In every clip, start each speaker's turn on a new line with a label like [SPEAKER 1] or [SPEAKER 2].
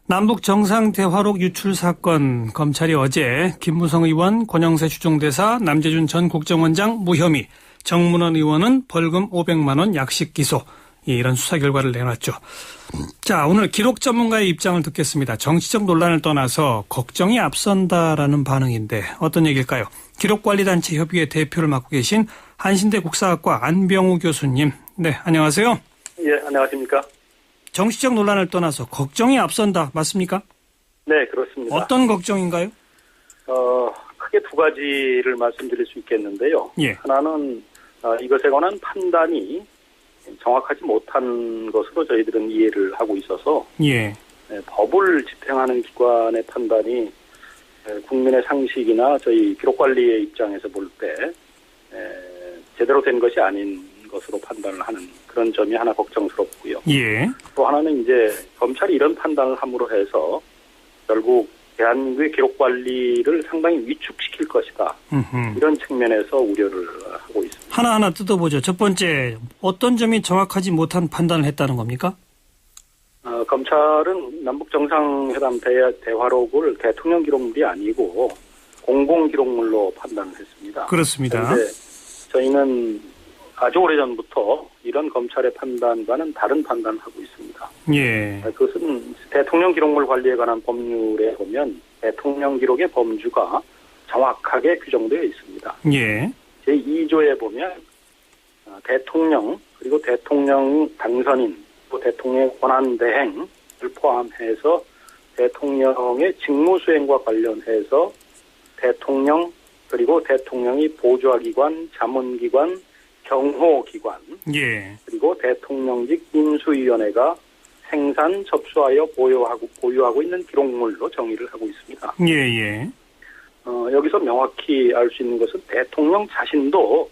[SPEAKER 1] 남북 정상대화록 유출 사건, 검찰이 어제 김무성 의원, 권영세 주종대사, 남재준 전 국정원장 무혐의, 정문원 의원은 벌금 500만 원 약식 기소, 이런 수사 결과를 내놨죠. 자, 오늘 기록 전문가의 입장을 듣겠습니다. 정치적 논란을 떠나서 걱정이 앞선다라는 반응인데 어떤 얘기일까요? 기록관리단체 협의회 대표를 맡고 계신 한신대 국사학과 안병우 교수님. 네, 안녕하세요.
[SPEAKER 2] 예, 안녕하십니까.
[SPEAKER 1] 정치적 논란을 떠나서 걱정이 앞선다, 맞습니까?
[SPEAKER 2] 네, 그렇습니다.
[SPEAKER 1] 어떤 걱정인가요?
[SPEAKER 2] 크게 두 가지를 말씀드릴 수 있겠는데요.
[SPEAKER 1] 예.
[SPEAKER 2] 하나는 이것에 관한 판단이 정확하지 못한 것으로 저희들은 이해를 하고 있어서
[SPEAKER 1] 예.
[SPEAKER 2] 법을 집행하는 기관의 판단이 국민의 상식이나 저희 기록관리의 입장에서 볼 때 제대로 된 것이 아닌 것으로 판단을 하는 그런 점이 하나 걱정스럽고요.
[SPEAKER 1] 예.
[SPEAKER 2] 또 하나는 이제 검찰이 이런 판단을 함으로 해서 결국 대한민국의 기록관리를 상당히 위축시킬 것이다. 이런 측면에서 우려를 하고 있습니다.
[SPEAKER 1] 하나하나 뜯어보죠. 첫 번째, 어떤 점이 정확하지 못한 판단을 했다는 겁니까?
[SPEAKER 2] 검찰은 남북정상회담 대화록을 대통령 기록물이 아니고 공공기록물로 판단을 했습니다.
[SPEAKER 1] 그렇습니다.
[SPEAKER 2] 그런데 저희는 아주 오래전부터 이런 검찰의 판단과는 다른 판단을 하고 있습니다.
[SPEAKER 1] 예.
[SPEAKER 2] 그것은 대통령 기록물 관리에 관한 법률에 보면 대통령 기록의 범주가 정확하게 규정되어 있습니다.
[SPEAKER 1] 예.
[SPEAKER 2] 제2조에 보면 대통령 그리고 대통령 당선인 또 대통령의 권한대행을 포함해서 대통령의 직무수행과 관련해서 대통령 그리고 대통령이 보좌기관, 자문기관, 경호기관
[SPEAKER 1] 예.
[SPEAKER 2] 그리고 대통령직 인수위원회가 생산, 접수하여 보유하고 있는 기록물로 정의를 하고 있습니다.
[SPEAKER 1] 예.
[SPEAKER 2] 여기서 명확히 알 수 있는 것은 대통령 자신도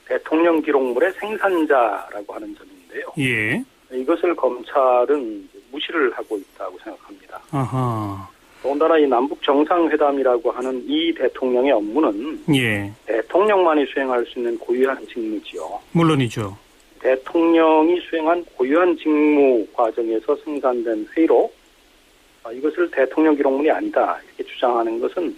[SPEAKER 2] 대통령 기록물의 생산자라고 하는 점인데요.
[SPEAKER 1] 예.
[SPEAKER 2] 이것을 검찰은 무시를 하고 있다고 생각합니다.
[SPEAKER 1] 아하.
[SPEAKER 2] 더군다나 이 남북 정상회담이라고 하는 이 대통령의 업무는
[SPEAKER 1] 예.
[SPEAKER 2] 대통령만이 수행할 수 있는 고유한 직무지요.
[SPEAKER 1] 물론이죠.
[SPEAKER 2] 대통령이 수행한 고유한 직무 과정에서 생산된 회의록, 이것을 대통령 기록물이 아니다 이렇게 주장하는 것은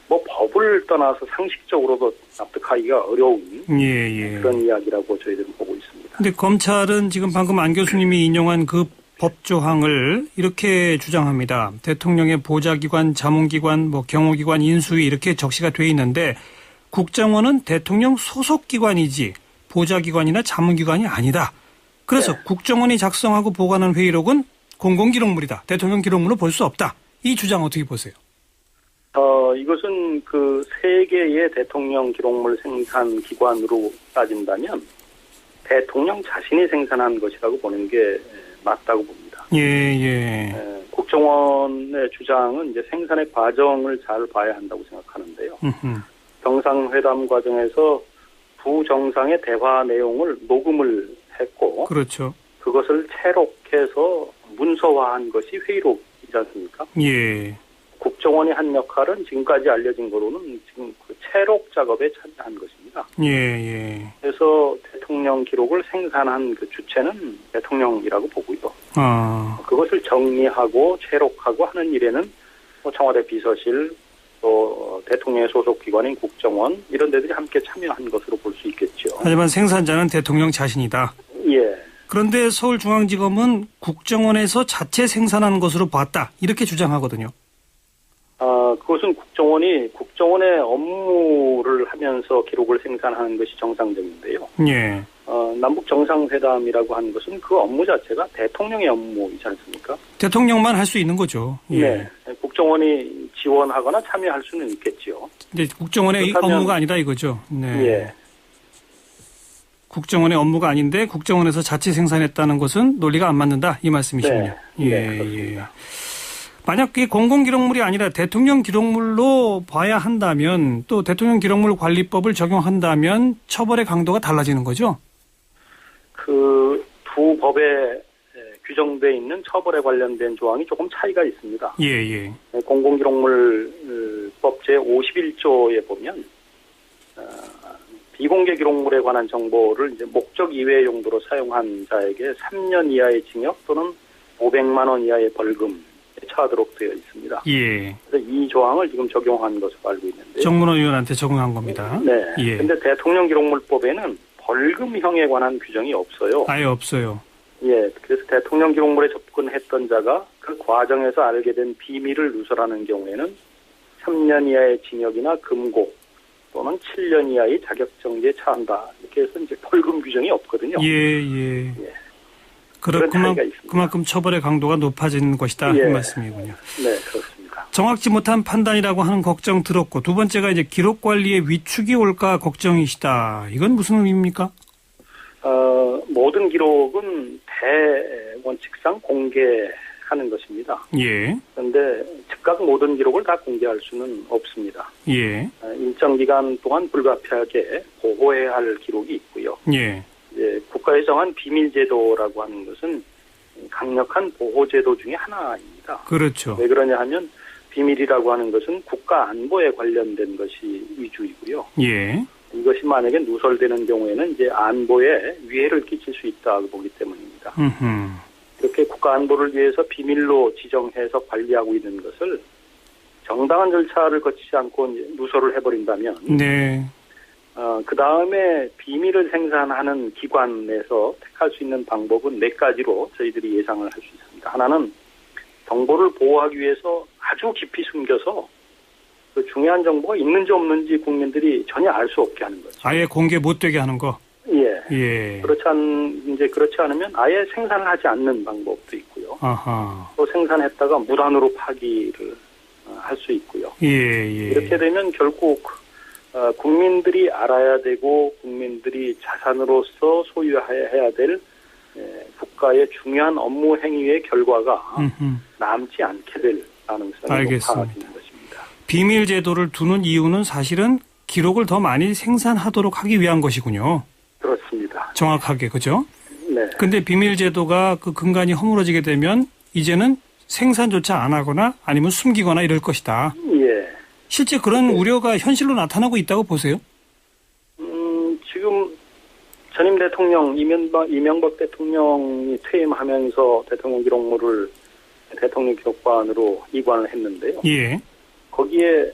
[SPEAKER 2] 뭐 법을 떠나서 상식적으로도 납득하기가 어려운 그런 이야기라고 저희들은 보고 있습니다.
[SPEAKER 1] 그런데 검찰은 지금 방금 안 교수님이 인용한 그 법조항을 이렇게 주장합니다. 대통령의 보좌기관, 자문기관, 경호기관, 인수위 이렇게 적시가 돼 있는데 국정원은 대통령 소속기관이지 보좌기관이나 자문기관이 아니다. 그래서 국정원이 작성하고 보관한 회의록은 공공기록물이다. 대통령 기록물로 볼 수 없다. 이 주장 어떻게 보세요?
[SPEAKER 2] 이것은 그 세 개의 대통령 기록물 생산 기관으로 따진다면 대통령 자신이 생산한 것이라고 보는 게 맞다고 봅니다. 국정원의 주장은 이제 생산의 과정을 잘 봐야 한다고 생각하는데요. 정상회담 과정에서 두 정상의 대화 내용을 녹음을 했고,
[SPEAKER 1] 그렇죠.
[SPEAKER 2] 그것을 채록해서 문서화한 것이 회의록이지 않습니까?
[SPEAKER 1] 예.
[SPEAKER 2] 국정원이 한 역할은 지금까지 알려진 거로는 지금 그 채록 작업에 참여한 것입니다.
[SPEAKER 1] 예.
[SPEAKER 2] 그래서 대통령 기록을 생산한 그 주체는 대통령이라고 보고요. 그것을 정리하고 채록하고 하는 일에는 청와대 비서실 또 대통령의 소속 기관인 국정원 이런 데들이 함께 참여한 것으로 볼 수 있겠죠.
[SPEAKER 1] 하지만 생산자는 대통령 자신이다.
[SPEAKER 2] 예.
[SPEAKER 1] 그런데 서울중앙지검은 국정원에서 자체 생산한 것으로 봤다. 이렇게 주장하거든요.
[SPEAKER 2] 그것은 국정원의 업무를 하면서 기록을 생산하는 것이 정상적인데요.
[SPEAKER 1] 예.
[SPEAKER 2] 남북 정상회담이라고 하는 것은 그 업무 자체가 대통령의 업무이지 않습니까?
[SPEAKER 1] 대통령만 할 수 있는 거죠. 예.
[SPEAKER 2] 네. 국정원이 지원하거나 참여할 수는 있겠죠.
[SPEAKER 1] 근데 국정원의 업무가 아니다 이거죠. 네.
[SPEAKER 2] 예.
[SPEAKER 1] 국정원의 업무가 아닌데 국정원에서 자체 생산했다는 것은 논리가 안 맞는다 이 말씀이시군요.
[SPEAKER 2] 예.
[SPEAKER 1] 만약 그게 공공기록물이 아니라 대통령 기록물로 봐야 한다면 또 대통령 기록물 관리법을 적용한다면 처벌의 강도가 달라지는 거죠? 그
[SPEAKER 2] 두 법에 규정되어 있는 처벌에 관련된 조항이 조금 차이가 있습니다.
[SPEAKER 1] 예.
[SPEAKER 2] 공공기록물법 제51조에 보면 비공개 기록물에 관한 정보를 이제 목적 이외의 용도로 사용한 자에게 3년 이하의 징역 또는 500만 원 이하의 벌금 차도록 되어 있습니다.
[SPEAKER 1] 예.
[SPEAKER 2] 그래서 이 조항을 지금 적용한 것으로 알고 있는데.
[SPEAKER 1] 정문호 의원한테 적용한 겁니다.
[SPEAKER 2] 네.
[SPEAKER 1] 예.
[SPEAKER 2] 근데 대통령 기록물법에는 벌금형에 관한 규정이 없어요.
[SPEAKER 1] 아예 없어요.
[SPEAKER 2] 예. 그래서 대통령 기록물에 접근했던 자가 그 과정에서 알게 된 비밀을 누설하는 경우에는 3년 이하의 징역이나 금고 또는 7년 이하의 자격정지에 처한다. 이렇게 해서 이제 벌금 규정이 없거든요.
[SPEAKER 1] 예.
[SPEAKER 2] 예.
[SPEAKER 1] 그렇구만
[SPEAKER 2] 그런 차이가 있습니다.
[SPEAKER 1] 그만큼 처벌의 강도가 높아진 것이다.
[SPEAKER 2] 예.
[SPEAKER 1] 그 말씀이군요.
[SPEAKER 2] 네, 그렇습니다.
[SPEAKER 1] 정확지 못한 판단이라고 하는 걱정 들었고, 두 번째가 이제 기록 관리에 위축이 올까 걱정이시다. 이건 무슨 의미입니까?
[SPEAKER 2] 모든 기록은 대원칙상 공개하는 것입니다.
[SPEAKER 1] 예.
[SPEAKER 2] 그런데 즉각 모든 기록을 다 공개할 수는 없습니다.
[SPEAKER 1] 예.
[SPEAKER 2] 일정 기간 동안 불가피하게 보호해야 할 기록이 있고요.
[SPEAKER 1] 예.
[SPEAKER 2] 이제 국가에 정한 비밀제도라고 하는 것은 강력한 보호제도 중에 하나입니다.
[SPEAKER 1] 그렇죠.
[SPEAKER 2] 왜 그러냐 하면 비밀이라고 하는 것은 국가 안보에 관련된 것이 위주이고요.
[SPEAKER 1] 예.
[SPEAKER 2] 이것이 만약에 누설되는 경우에는 이제 안보에 위해를 끼칠 수 있다고 보기 때문입니다. 이렇게 국가 안보를 위해서 비밀로 지정해서 관리하고 있는 것을 정당한 절차를 거치지 않고 이제 누설을 해버린다면,
[SPEAKER 1] 네.
[SPEAKER 2] 그 다음에 비밀을 생산하는 기관에서 택할 수 있는 방법은 네 가지로 저희들이 예상을 할 수 있습니다. 하나는 정보를 보호하기 위해서 아주 깊이 숨겨서 그 중요한 정보가 있는지 없는지 국민들이 전혀 알 수 없게 하는 거죠.
[SPEAKER 1] 아예 공개 못되게 하는 거.
[SPEAKER 2] 예.
[SPEAKER 1] 예.
[SPEAKER 2] 그렇지 않으면 아예 생산을 하지 않는 방법도 있고요.
[SPEAKER 1] 아하.
[SPEAKER 2] 또 생산했다가 무단으로 파기를 할 수 있고요.
[SPEAKER 1] 예.
[SPEAKER 2] 이렇게 되면 결국 국민들이 알아야 되고 국민들이 자산으로서 소유해야 될 국가의 중요한 업무 행위의 결과가 남지 않게 될 가능성이 높아지는 것입니다.
[SPEAKER 1] 비밀 제도를 두는 이유는 사실은 기록을 더 많이 생산하도록 하기 위한 것이군요.
[SPEAKER 2] 그렇습니다.
[SPEAKER 1] 정확하게, 그죠?
[SPEAKER 2] 네.
[SPEAKER 1] 근데 비밀 제도가 그 근간이 허물어지게 되면 이제는 생산조차 안 하거나 아니면 숨기거나 이럴 것이다.
[SPEAKER 2] 예.
[SPEAKER 1] 실제 그런 우려가 현실로 나타나고 있다고 보세요?
[SPEAKER 2] 지금 전임 대통령 이명박 대통령이 퇴임하면서 대통령 기록물을 대통령 기록관으로 이관을 했는데요.
[SPEAKER 1] 예.
[SPEAKER 2] 거기에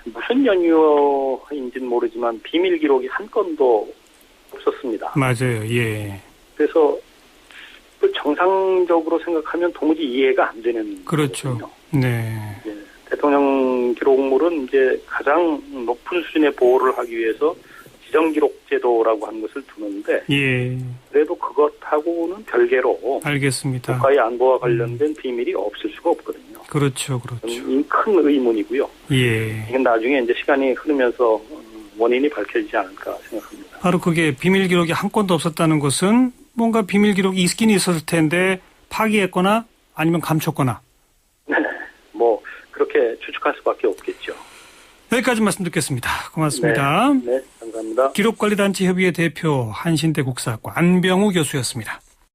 [SPEAKER 2] 무슨 연유인지는 모르지만 비밀 기록이 한 건도 없었습니다.
[SPEAKER 1] 맞아요. 예.
[SPEAKER 2] 그래서 그 정상적으로 생각하면 도무지 이해가 안 되는
[SPEAKER 1] 그렇죠.
[SPEAKER 2] 거거든요.
[SPEAKER 1] 네.
[SPEAKER 2] 예. 대통령 기록물은 이제 가장 높은 수준의 보호를 하기 위해서 지정기록제도라고 하는 것을 두는데,
[SPEAKER 1] 예.
[SPEAKER 2] 그래도 그것하고는 별개로
[SPEAKER 1] 알겠습니다.
[SPEAKER 2] 국가의 안보와 관련된 비밀이 없을 수가 없거든요.
[SPEAKER 1] 그렇죠.
[SPEAKER 2] 이 큰 의문이고요.
[SPEAKER 1] 예.
[SPEAKER 2] 이건 나중에 이제 시간이 흐르면서 원인이 밝혀지지 않을까 생각합니다.
[SPEAKER 1] 바로 그게 비밀 기록이 한 건도 없었다는 것은 뭔가 비밀 기록이 있긴 있었을 텐데 파기했거나 아니면 감췄거나.
[SPEAKER 2] 네. 뭐 그렇게 추측할 수밖에 없겠죠.
[SPEAKER 1] 여기까지 말씀 듣겠습니다. 고맙습니다.
[SPEAKER 2] 네, 감사합니다.
[SPEAKER 1] 기록관리단체협의회 대표 한신대 국사학과 안병우 교수였습니다.